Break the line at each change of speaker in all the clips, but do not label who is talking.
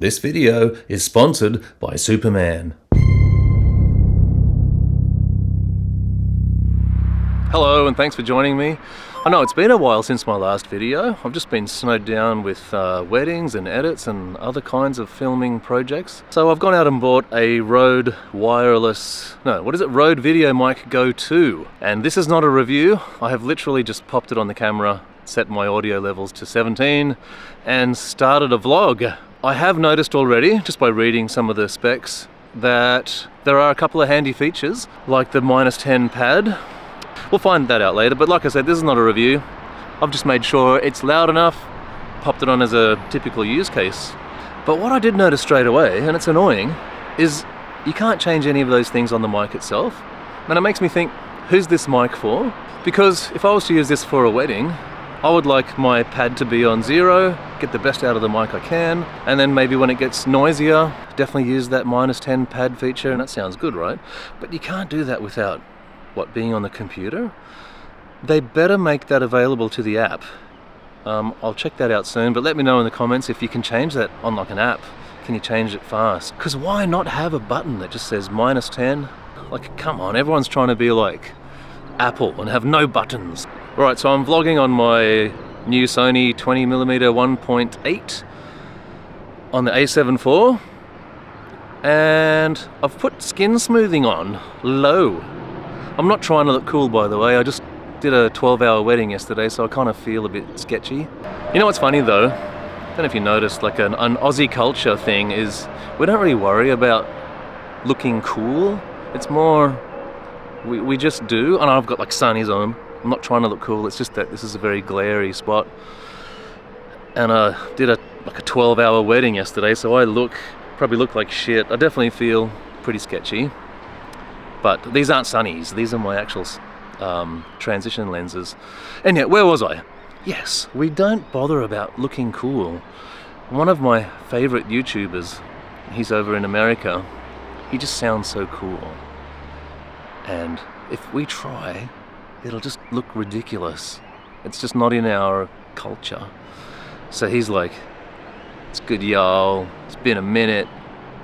This video is sponsored by Superman. Hello and thanks for joining me. I know it's been a while since my last video. I've just been snowed down with weddings and edits and other kinds of filming projects. So I've gone out and bought a Rode VideoMic Go II. And this is not a review. I have literally just popped it on the camera, set my audio levels to 17 and started a vlog. I have noticed already, just by reading some of the specs, that there are a couple of handy features, like the -10 pad. We'll find that out later, but like I said, this is not a review. I've just made sure it's loud enough, popped it on as a typical use case. But what I did notice straight away, and it's annoying, is you can't change any of those things on the mic itself. And it makes me think, who's this mic for? Because if I was to use this for a wedding, I would like my pad to be on 0, get the best out of the mic I can, and then maybe when it gets noisier, definitely use that -10 pad feature, and that sounds good, right? But you can't do that without being on the computer. They better make that available to the app. I'll check that out soon, but let me know in the comments if you can change that on like an app. Can you change it fast? Because why not have a button that just says -10? Like, come on, everyone's trying to be like Apple and have no buttons. Right, so I'm vlogging on my new Sony 20mm 1.8 on the A7 IV, and I've put skin smoothing on low. I'm not trying to look cool, by the way. I just did a 12-hour wedding yesterday, so I kind of feel a bit sketchy. You know what's funny though? I don't know if you noticed, like an Aussie culture thing is, we don't really worry about looking cool. It's more, we just do. And I've got like sunnies on. I'm not trying to look cool. It's just that this is a very glary spot. And I did like a 12-hour wedding yesterday, so I probably look like shit. I definitely feel pretty sketchy. But these aren't sunnies, these are my actual transition lenses. And yet, where was I? Yes, we don't bother about looking cool. One of my favorite YouTubers, he's over in America, he just sounds so cool. And if we try, it'll just look ridiculous. It's just not in our culture. So he's like, it's good, y'all. It's been a minute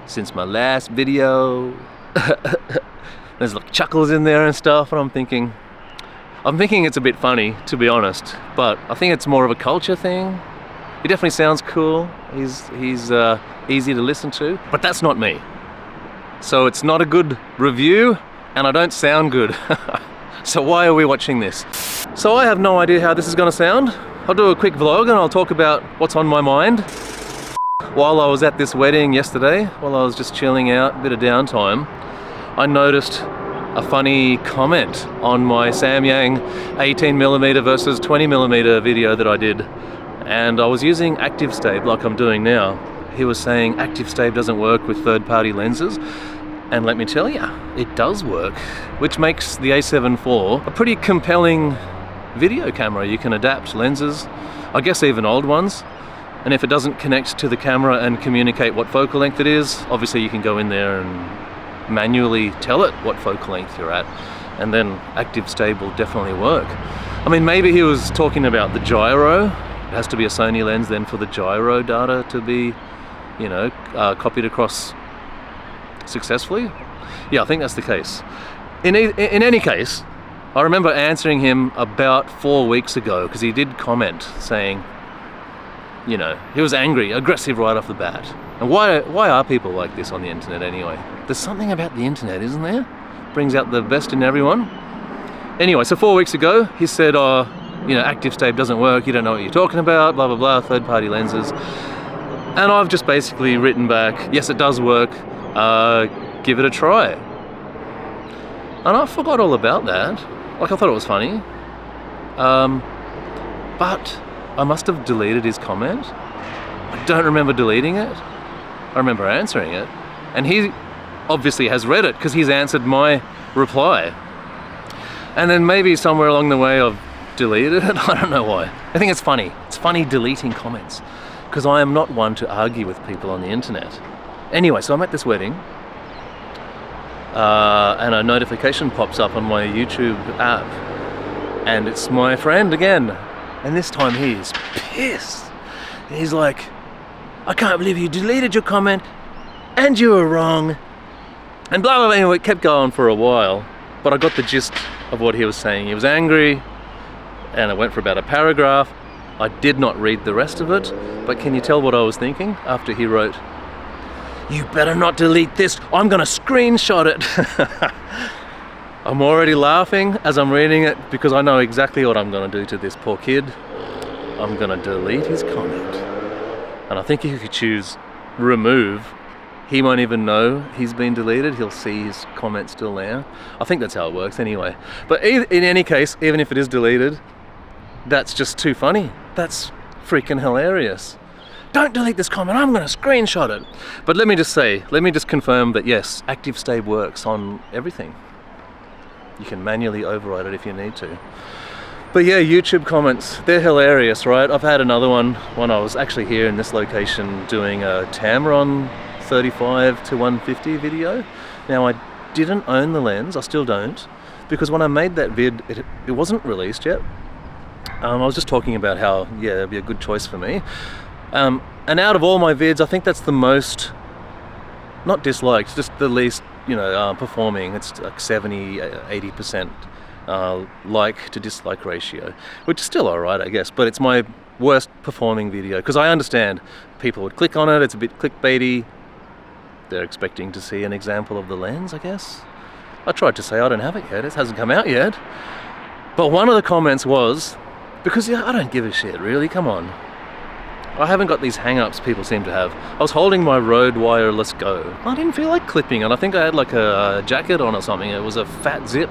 since my last video. There's like chuckles in there and stuff, and I'm thinking it's a bit funny, to be honest, but I think it's more of a culture thing. He definitely sounds cool. He's easy to listen to, but that's not me. So it's not a good review, and I don't sound good. So why are we watching this? So I have no idea how this is gonna sound. I'll do a quick vlog and I'll talk about what's on my mind. While I was at this wedding yesterday, while I was just chilling out, a bit of downtime, I noticed a funny comment on my Samyang 18mm versus 20mm video that I did, and I was using active stave like I'm doing now. He was saying active stave doesn't work with third-party lenses, and let me tell you, it does work, which makes the A7 IV a pretty compelling video camera. You can adapt lenses, I guess even old ones, and if it doesn't connect to the camera and communicate what focal length it is, obviously you can go in there and manually tell it what focal length you're at, and then active stave will definitely work. I mean, maybe he was talking about the gyro. It has to be a Sony lens then for the gyro data to be, you know, copied across successfully. Yeah, I think that's the case. In any case, I remember answering him about 4 weeks ago, because he did comment saying, you know, he was angry, aggressive right off the bat. And why are people like this on the internet anyway? There's something about the internet, isn't there? Brings out the best in everyone. Anyway, so 4 weeks ago, he said, oh, you know, active stave doesn't work, you don't know what you're talking about, blah, blah, blah, third-party lenses. And I've just basically written back, yes, it does work, give it a try. And I forgot all about that. Like, I thought it was funny. But I must have deleted his comment. I don't remember deleting it. I remember answering it, and he obviously has read it because he's answered my reply. And then maybe somewhere along the way I've deleted it. I don't know why. I think it's funny. It's funny deleting comments, because I am not one to argue with people on the internet. Anyway, so I'm at this wedding, and a notification pops up on my YouTube app, and it's my friend again. And this time he's pissed. He's like, I can't believe you deleted your comment and you were wrong. And blah, blah, blah. Anyway, it kept going for a while, but I got the gist of what he was saying. He was angry, and it went for about a paragraph. I did not read the rest of it, but can you tell what I was thinking after he wrote, "You better not delete this, I'm gonna screenshot it." I'm already laughing as I'm reading it because I know exactly what I'm gonna do to this poor kid. I'm gonna delete his comment. And I think if you could choose remove, he won't even know he's been deleted. He'll see his comment still there. I think that's how it works anyway. But in any case, even if it is deleted, that's just too funny. That's freaking hilarious. Don't delete this comment, I'm gonna screenshot it. But let me just confirm that yes, active stay works on everything. You can manually override it if you need to. But yeah, YouTube comments, they're hilarious, right? I've had another one when I was actually here in this location doing a Tamron 35 to 150 video. Now I didn't own the lens, I still don't, because when I made that vid, it wasn't released yet. I was just talking about how, yeah, it'd be a good choice for me. And out of all my vids, I think that's the most, not disliked, just the least, performing. It's like 70-80% like to dislike ratio, which is still alright, I guess, but it's my worst performing video, because I understand people would click on it, it's a bit clickbaity, they're expecting to see an example of the lens, I guess. I tried to say I don't have it yet, it hasn't come out yet, but one of the comments was, because yeah, I don't give a shit, really, come on. I haven't got these hang-ups people seem to have. I was holding my Rode Wireless Go. I didn't feel like clipping it. I think I had like a jacket on or something. It was a fat zip.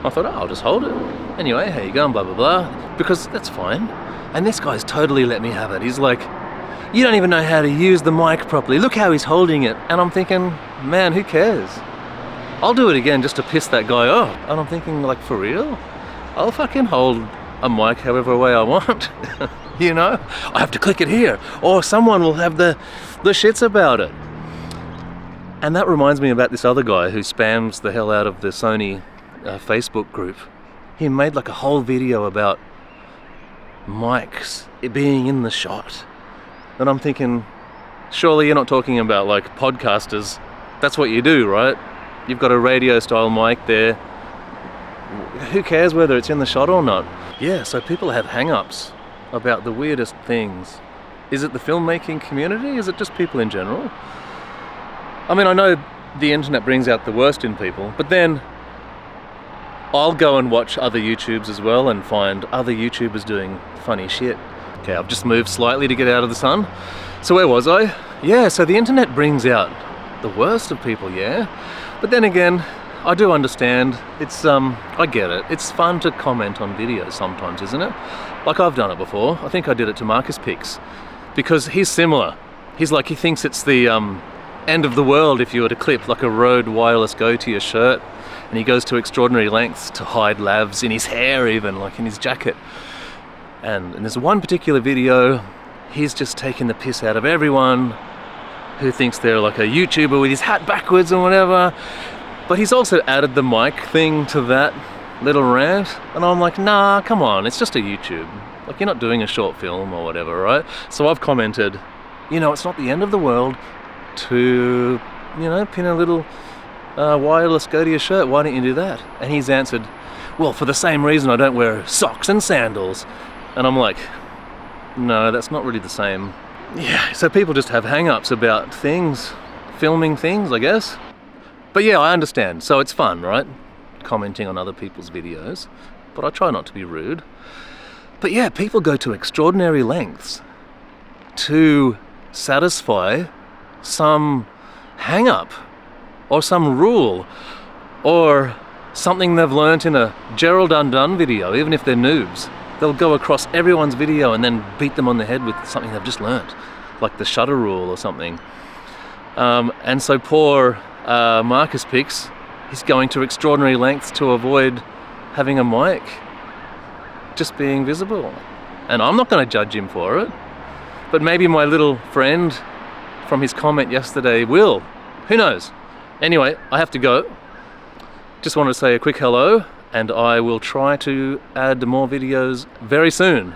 I thought, oh, I'll just hold it. Anyway, here you go, and blah, blah, blah. Because that's fine. And this guy's totally let me have it. He's like, you don't even know how to use the mic properly. Look how he's holding it. And I'm thinking, man, who cares? I'll do it again just to piss that guy off. And I'm thinking, like, for real? I'll fucking hold a mic however way I want. I have to click it here, or someone will have the shits about it. And that reminds me about this other guy who spams the hell out of the Sony Facebook group. He made like a whole video about mics being in the shot. And I'm thinking, surely you're not talking about like podcasters. That's what you do, right? You've got a radio style mic there. Who cares whether it's in the shot or not? Yeah, so people have hang-ups about the weirdest things. Is it the filmmaking community? Is it just people in general? I mean, I know the internet brings out the worst in people, but then I'll go and watch other YouTubes as well and find other YouTubers doing funny shit. Okay, I've just moved slightly to get out of the sun. So where was I? Yeah, so the internet brings out the worst of people, yeah? But then again, I do understand. It's, I get it. It's fun to comment on videos sometimes, isn't it? Like I've done it before. I think I did it to Marcus Picks. Because he's similar. He's like, he thinks it's the end of the world if you were to clip like a Rode Wireless Go to your shirt. And he goes to extraordinary lengths to hide lavs in his hair even, like in his jacket. And in this one particular video, he's just taking the piss out of everyone who thinks they're like a YouTuber with his hat backwards and whatever. But he's also added the mic thing to that little rant, and I'm like, nah, come on, it's just a YouTube. Like, you're not doing a short film or whatever, right? So I've commented, it's not the end of the world to, pin a little wireless Go to your shirt. Why don't you do that? And he's answered, well, for the same reason I don't wear socks and sandals. And I'm like, no, that's not really the same. Yeah, so people just have hang-ups about things, filming things, I guess. But yeah, I understand. So it's fun, right? Commenting on other people's videos. But I try not to be rude. But yeah, people go to extraordinary lengths to satisfy some hang-up or some rule or something they've learnt in a Gerald Undone video, even if they're noobs. They'll go across everyone's video and then beat them on the head with something they've just learnt, like the shutter rule or something. And so poor Marcus Picks, he's going to extraordinary lengths to avoid having a mic just being visible. And I'm not going to judge him for it, but maybe my little friend from his comment yesterday will. Who knows? Anyway, I have to go. Just wanted to say a quick hello, and I will try to add more videos very soon.